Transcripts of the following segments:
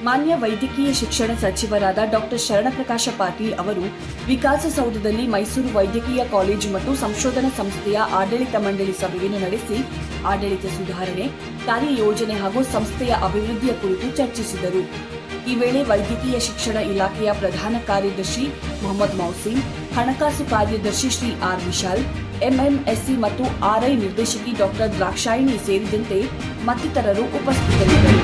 ಮಾನ್ಯ ವೈದ್ಯಕೀಯ ಶಿಕ್ಷಣ ಸಚಿವರಾದ ಡಾಕ್ಟರ್ ಶರಣಪ್ರಕಾಶ ಪಾಟೀಲ್ ಅವರು ವಿಕಾಸಸೌಧದಲ್ಲಿ ಮೈಸೂರು ವೈದ್ಯಕೀಯ ಕಾಲೇಜು ಮತ್ತು ಸಂಶೋಧನಾ ಸಂಸ್ಥೆಯ ಆಡಳಿತ ಮಂಡಳಿ ಸಭೆಯನ್ನು ನಡೆಸಿ ಆಡಳಿತ ಸುಧಾರಣೆ, ಕಾರ್ಯಯೋಜನೆ ಹಾಗೂ ಸಂಸ್ಥೆಯ ಅಭಿವೃದ್ಧಿಯ ಕುರಿತು ಚರ್ಚಿಸಿದರು. ಈ ವೇಳೆ ವೈದ್ಯಕೀಯ ಶಿಕ್ಷಣ ಇಲಾಖೆಯ ಪ್ರಧಾನ ಕಾರ್ಯದರ್ಶಿ ಮೊಹಮ್ಮದ್ ಮೌಸಿನ್, ಹಣಕಾಸು ಕಾರ್ಯದರ್ಶಿ ಶ್ರೀ ಆರ್ ವಿಶಾಲ್, ಎಂಎಂಎಸ್ಸಿ ಮತ್ತು ಆರ್ಐ ನಿರ್ದೇಶಕಿ ಡಾಕ್ಟರ್ ದ್ರಾಕ್ಷಾಯಿಣಿ ಸೇರಿದಂತೆ ಮತ್ತಿತರರು ಉಪಸ್ಥಿತರಿದ್ದರು.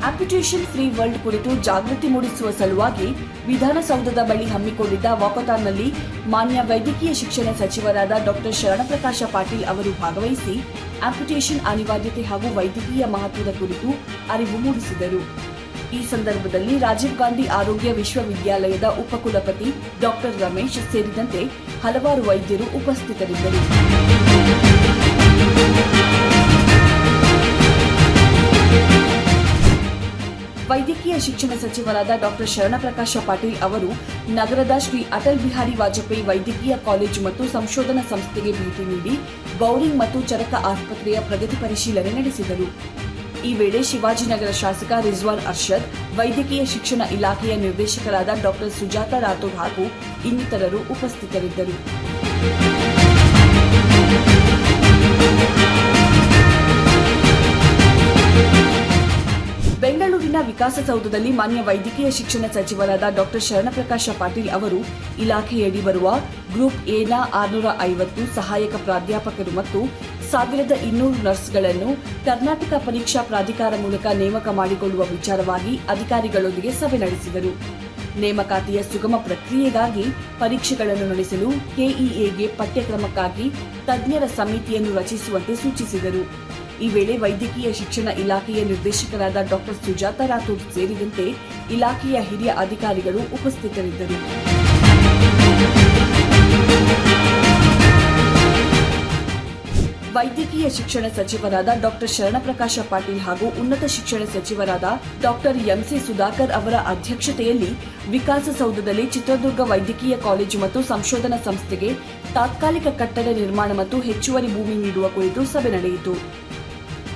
ಆಂಪ್ಯುಟೇಷನ್ ಫ್ರೀ ವರ್ಲ್ಡ್ ಕುರಿತು ಜಾಗೃತಿ ಮೂಡಿಸುವ ಸಲುವಾಗಿ ವಿಧಾನಸೌಧದ ಬಳಿ ಹಮ್ಮಿಕೊಂಡಿದ್ದ ವಾಕಥಾನ್ನಲ್ಲಿ ಮಾನ್ಯ ವೈದ್ಯಕೀಯ ಶಿಕ್ಷಣ ಸಚಿವರಾದ ಡಾಕ್ಟರ್ ಶರಣಪ್ರಕಾಶ ಪಾಟೀಲ್ ಅವರು ಭಾಗವಹಿಸಿ ಆಂಪ್ಯುಟೇಷನ್ ಅನಿವಾರ್ಯತೆ ಹಾಗೂ ವೈದ್ಯಕೀಯ ಮಹತ್ವದ ಕುರಿತು ಅರಿವು ಮೂಡಿಸಿದರು. ಈ ಸಂದರ್ಭದಲ್ಲಿ ರಾಜೀವ್ ಗಾಂಧಿ ಆರೋಗ್ಯ ವಿಶ್ವವಿದ್ಯಾಲಯದ ಉಪಕುಲಪತಿ ಡಾಕ್ಟರ್ ರಮೇಶ್ ಸೇರಿದಂತೆ ಹಲವಾರು ವೈದ್ಯರು ಉಪಸ್ಥಿತರಿದ್ದರು. ವೈದ್ಯಕೀಯ ಶಿಕ್ಷಣ ಸಚಿವರಾದ ಡಾಕ್ಟರ್ ಶರಣಪ್ರಕಾಶ ಪಾಟೀಲ್ ಅವರು ನಗರದ ಶ್ರೀ ಅಟಲ್ ಬಿಹಾರಿ ವಾಜಪೇಯಿ ವೈದ್ಯಕೀಯ ಕಾಲೇಜು ಮತ್ತು ಸಂಶೋಧನಾ ಸಂಸ್ಥೆಗೆ ಭೇಟಿ ನೀಡಿ ಬೌರಿಂಗ್ ಮತ್ತು ಚರಕ ಆಸ್ಪತ್ರೆಯ ಪ್ರಗತಿ ಪರಿಶೀಲನೆ ನಡೆಸಿದರು. ಈ ವೇಳೆ ಶಿವಾಜಿನಗರ ಶಾಸಕ ರಿಜ್ವಾನ್ ಅರ್ಷದ್, ವೈದ್ಯಕೀಯ ಶಿಕ್ಷಣ ಇಲಾಖೆಯ ನಿರ್ದೇಶಕರಾದ ಡಾಕ್ಟರ್ ಸುಜಾತಾ ರಾಥೋಡ್ ಹಾಗೂ ಇನ್ನಿತರರು ಉಪಸ್ಥಿತರಿದ್ದರು. ಬೆಂಗಳೂರಿನ ವಿಕಾಸಸೌಧದಲ್ಲಿ ಮಾನ್ಯ ವೈದ್ಯಕೀಯ ಶಿಕ್ಷಣ ಸಚಿವರಾದ ಡಾಕ್ಟರ್ ಶರಣಪ್ರಕಾಶ ಪಾಟೀಲ್ ಅವರು ಇಲಾಖೆಯಡಿ ಬರುವ ಗ್ರೂಪ್ ಎನ 650 ಸಹಾಯಕ ಪ್ರಾಧ್ಯಾಪಕರು ಮತ್ತು 1200 ನರ್ಸ್ಗಳನ್ನು ಕರ್ನಾಟಕ ಪರೀಕ್ಷಾ ಪ್ರಾಧಿಕಾರ ಮೂಲಕ ನೇಮಕ ಮಾಡಿಕೊಳ್ಳುವ ವಿಚಾರವಾಗಿ ಅಧಿಕಾರಿಗಳೊಂದಿಗೆ ಸಭೆ ನಡೆಸಿದರು. ನೇಮಕಾತಿಯ ಸುಗಮ ಪ್ರಕ್ರಿಯೆಗಾಗಿ ಪರೀಕ್ಷೆಗಳನ್ನು ನಡೆಸಲು ಕೆಇಎಗೆ ಪಠ್ಯಕ್ರಮಕ್ಕಾಗಿ ತಜ್ಞರ ಸಮಿತಿಯನ್ನು ರಚಿಸುವಂತೆ ಸೂಚಿಸಿದರು. ಈ ವೇಳೆ ವೈದ್ಯಕೀಯ ಶಿಕ್ಷಣ ಇಲಾಖೆಯ ನಿರ್ದೇಶಕರಾದ ಡಾಕ್ಟರ್ ಸುಜಾತಾ ರಾಥೋಡ್ ಸೇರಿದಂತೆ ಇಲಾಖೆಯ ಹಿರಿಯ ಅಧಿಕಾರಿಗಳು ಉಪಸ್ಥಿತರಿದ್ದರು. ವೈದ್ಯಕೀಯ ಶಿಕ್ಷಣ ಸಚಿವರಾದ ಡಾಕ್ಟರ್ ಶರಣಪ್ರಕಾಶ ಪಾಟೀಲ್ ಹಾಗೂ ಉನ್ನತ ಶಿಕ್ಷಣ ಸಚಿವರಾದ ಡಾಕ್ಟರ್ ಎಂಸಿ ಸುಧಾಕರ್ ಅವರ ಅಧ್ಯಕ್ಷತೆಯಲ್ಲಿ ವಿಕಾಸಸೌಧದಲ್ಲಿ ಚಿತ್ರದುರ್ಗ ವೈದ್ಯಕೀಯ ಕಾಲೇಜು ಮತ್ತು ಸಂಶೋಧನಾ ಸಂಸ್ಥೆಗೆ ತಾತ್ಕಾಲಿಕ ಕಟ್ಟಡ ನಿರ್ಮಾಣ ಮತ್ತು ಹೆಚ್ಚುವರಿ ಭೂಮಿ ನೀಡುವ ಕುರಿತು ಸಭೆ ನಡೆಯಿತು.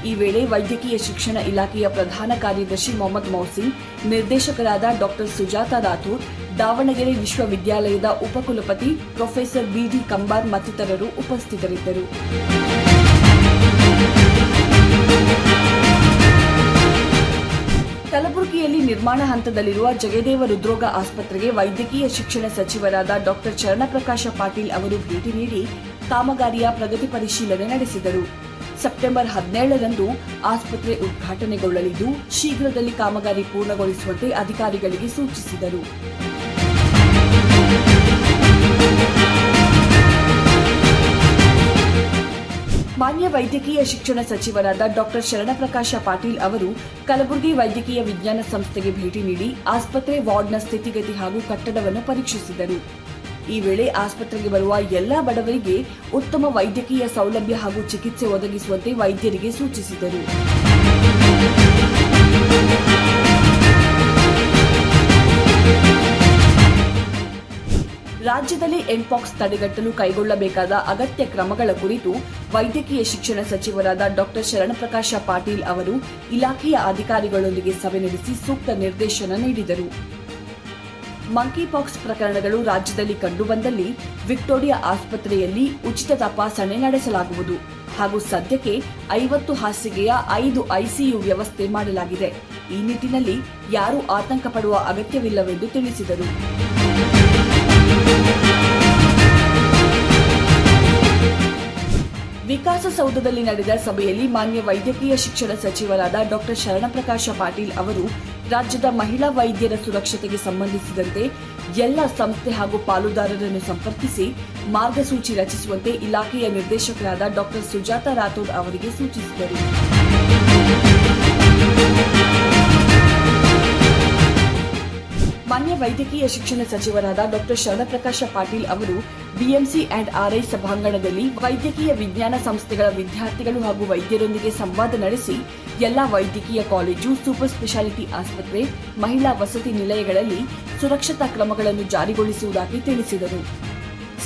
ಈ ವೇಳೆ ವೈದ್ಯಕೀಯ ಶಿಕ್ಷಣ ಇಲಾಖೆಯ ಪ್ರಧಾನ ಕಾರ್ಯದರ್ಶಿ ಮೊಹಮ್ಮದ್ ಮೌಸಿನ್, ನಿರ್ದೇಶಕರಾದ ಡಾಕ್ಟರ್ ಸುಜಾತಾ ರಾಥೋಡ್, ದಾವಣಗೆರೆ ವಿಶ್ವವಿದ್ಯಾಲಯದ ಉಪಕುಲಪತಿ ಪ್ರೊಫೆಸರ್ ಬಿಡಿ ಕಂಬಾರ್ ಮತ್ತಿತರರು ಉಪಸ್ಥಿತರಿದ್ದರು. ಕಲಬುರಗಿಯಲ್ಲಿ ನಿರ್ಮಾಣ ಹಂತದಲ್ಲಿರುವ ಜಯದೇವ ಹೃದ್ರೋಗ ಆಸ್ಪತ್ರೆಗೆ ವೈದ್ಯಕೀಯ ಶಿಕ್ಷಣ ಸಚಿವರಾದ ಡಾಕ್ಟರ್ ಶರಣಪ್ರಕಾಶ ಪಾಟೀಲ್ ಅವರು ಭೇಟಿ ನೀಡಿ ಕಾಮಗಾರಿಯ ಪ್ರಗತಿ ಪರಿಶೀಲನೆ ನಡೆಸಿದರು. ಸೆಪ್ಟೆಂಬರ್ 17ರಂದು ಆಸ್ಪತ್ರೆ ಉದ್ಘಾಟನೆಗೊಳ್ಳಲಿದ್ದು ಶೀಘ್ರದಲ್ಲಿ ಕಾಮಗಾರಿ ಪೂರ್ಣಗೊಳಿಸುವಂತೆ ಅಧಿಕಾರಿಗಳಿಗೆ ಸೂಚಿಸಿದರು. ಮಾನ್ಯ ವೈದ್ಯಕೀಯ ಶಿಕ್ಷಣ ಸಚಿವರಾದ ಡಾಕ್ಟರ್ ಶರಣಪ್ರಕಾಶ ಪಾಟೀಲ್ ಅವರು ಕಲಬುರಗಿ ವೈದ್ಯಕೀಯ ವಿಜ್ಞಾನ ಸಂಸ್ಥೆಗೆ ಭೇಟಿ ನೀಡಿ ಆಸ್ಪತ್ರೆ ವಾರ್ಡ್ನ ಸ್ಥಿತಿಗತಿ ಹಾಗೂ ಕಟ್ಟಡವನ್ನು ಪರೀಕ್ಷಿಸಿದರು. ಈ ವೇಳೆ ಆಸ್ಪತ್ರೆಗೆ ಬರುವ ಎಲ್ಲಾ ಬಡವರಿಗೆ ಉತ್ತಮ ವೈದ್ಯಕೀಯ ಸೌಲಭ್ಯ ಹಾಗೂ ಚಿಕಿತ್ಸೆ ಒದಗಿಸುವಂತೆ ವೈದ್ಯರಿಗೆ ಸೂಚಿಸಿದರು. ರಾಜ್ಯದಲ್ಲಿ ಎಂಪಾಕ್ಸ್ ತಡೆಗಟ್ಟಲು ಕೈಗೊಳ್ಳಬೇಕಾದ ಅಗತ್ಯ ಕ್ರಮಗಳ ಕುರಿತು ವೈದ್ಯಕೀಯ ಶಿಕ್ಷಣ ಸಚಿವರಾದ ಡಾಕ್ಟರ್ ಶರಣಪ್ರಕಾಶ ಪಾಟೀಲ್ ಅವರು ಇಲಾಖೆಯ ಅಧಿಕಾರಿಗಳೊಂದಿಗೆ ಸಭೆ ನಡೆಸಿ ಸೂಕ್ತ ನಿರ್ದೇಶನ ನೀಡಿದರು. ಮಂಕಿಪಾಕ್ಸ್ ಪ್ರಕರಣಗಳು ರಾಜ್ಯದಲ್ಲಿ ಕಂಡುಬಂದಲ್ಲಿ ವಿಕ್ಟೋರಿಯಾ ಆಸ್ಪತ್ರೆಯಲ್ಲಿ ಉಚಿತ ತಪಾಸಣೆ ನಡೆಸಲಾಗುವುದು ಹಾಗೂ ಸದ್ಯಕ್ಕೆ 50 ಹಾಸಿಗೆಯ 5 ಐಸಿಯು ವ್ಯವಸ್ಥೆ ಮಾಡಲಾಗಿದೆ. ಈ ನಿಟ್ಟಿನಲ್ಲಿ ಯಾರೂ ಆತಂಕ ಪಡುವ ಅಗತ್ಯವಿಲ್ಲವೆಂದು ತಿಳಿಸಿದರು. ವಿಕಾಸಸೌಧದಲ್ಲಿ ನಡೆದ ಸಭೆಯಲ್ಲಿ ಮಾನ್ಯ ವೈದ್ಯಕೀಯ ಶಿಕ್ಷಣ ಸಚಿವರಾದ ಡಾಕ್ಟರ್ ಶರಣಪ್ರಕಾಶ ಪಾಟೀಲ್ ಅವರು ರಾಜ್ಯದ ಮಹಿಳಾ ವೈದ್ಯರ ಸುರಕ್ಷತೆಗೆ ಸಂಬಂಧಿಸಿದಂತೆ ಎಲ್ಲ ಸಂಸ್ಥೆ ಹಾಗೂ ಪಾಲುದಾರರನ್ನು ಸಂಪರ್ಕಿಸಿ ಮಾರ್ಗಸೂಚಿ ರಚಿಸುವಂತೆ ಇಲಾಖೆಯ ನಿರ್ದೇಶಕರಾದ ಡಾಕ್ಟರ್ ಸುಜಾತಾ ರಾಥೋಡ್ ಅವರಿಗೆ ಸೂಚಿಸಿದರು. ಮಾನ್ಯ ವೈದ್ಯಕೀಯ ಶಿಕ್ಷಣ ಸಚಿವರಾದ ಡಾಕ್ಟರ್ ಶರಣಪ್ರಕಾಶ ಪಾಟೀಲ್ ಅವರು ಬಿಎಂಸಿ ಅಂಡ್ ಆರ್ಐ ಸಭಾಂಗಣದಲ್ಲಿ ವೈದ್ಯಕೀಯ ವಿಜ್ಞಾನ ಸಂಸ್ಥೆಗಳ ವಿದ್ಯಾರ್ಥಿಗಳು ಹಾಗೂ ವೈದ್ಯರೊಂದಿಗೆ ಸಂವಾದ ನಡೆಸಿ ಎಲ್ಲಾ ವೈದ್ಯಕೀಯ ಕಾಲೇಜು, ಸೂಪರ್ ಸ್ಪೆಷಾಲಿಟಿ ಆಸ್ಪತ್ರೆ, ಮಹಿಳಾ ವಸತಿ ನಿಲಯಗಳಲ್ಲಿ ಸುರಕ್ಷತಾ ಕ್ರಮಗಳನ್ನು ಜಾರಿಗೊಳಿಸುವುದಾಗಿ ತಿಳಿಸಿದರು.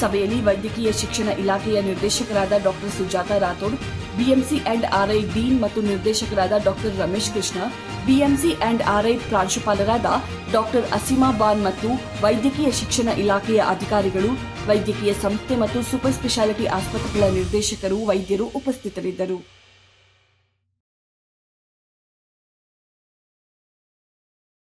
ಸಭೆಯಲ್ಲಿ ವೈದ್ಯಕೀಯ ಶಿಕ್ಷಣ ಇಲಾಖೆಯ ನಿರ್ದೇಶಕರಾದ doctor Sujata Rathod, BMC and RI dean ಮತ್ತು ನಿರ್ದೇಶಕರಾದ doctor Ramesh Krishna, BMC and RI ಪ್ರಾಂಶುಪಾಲರಾದ ಡಾಕ್ಟರ್ ಅಸೀಮಾ ಬಾನ್ ಮತ್ತು ವೈದ್ಯಕೀಯ ಶಿಕ್ಷಣ ಇಲಾಖೆಯ ಅಧಿಕಾರಿಗಳು, ವೈದ್ಯಕೀಯ ಸಂಸ್ಥೆ ಮತ್ತು ಸೂಪರ್ ಸ್ಪೆಷಾಲಿಟಿ ಆಸ್ಪತ್ರೆಗಳ ನಿರ್ದೇಶಕರು, ವೈದ್ಯರು ಉಪಸ್ಥಿತರಿದ್ದರು.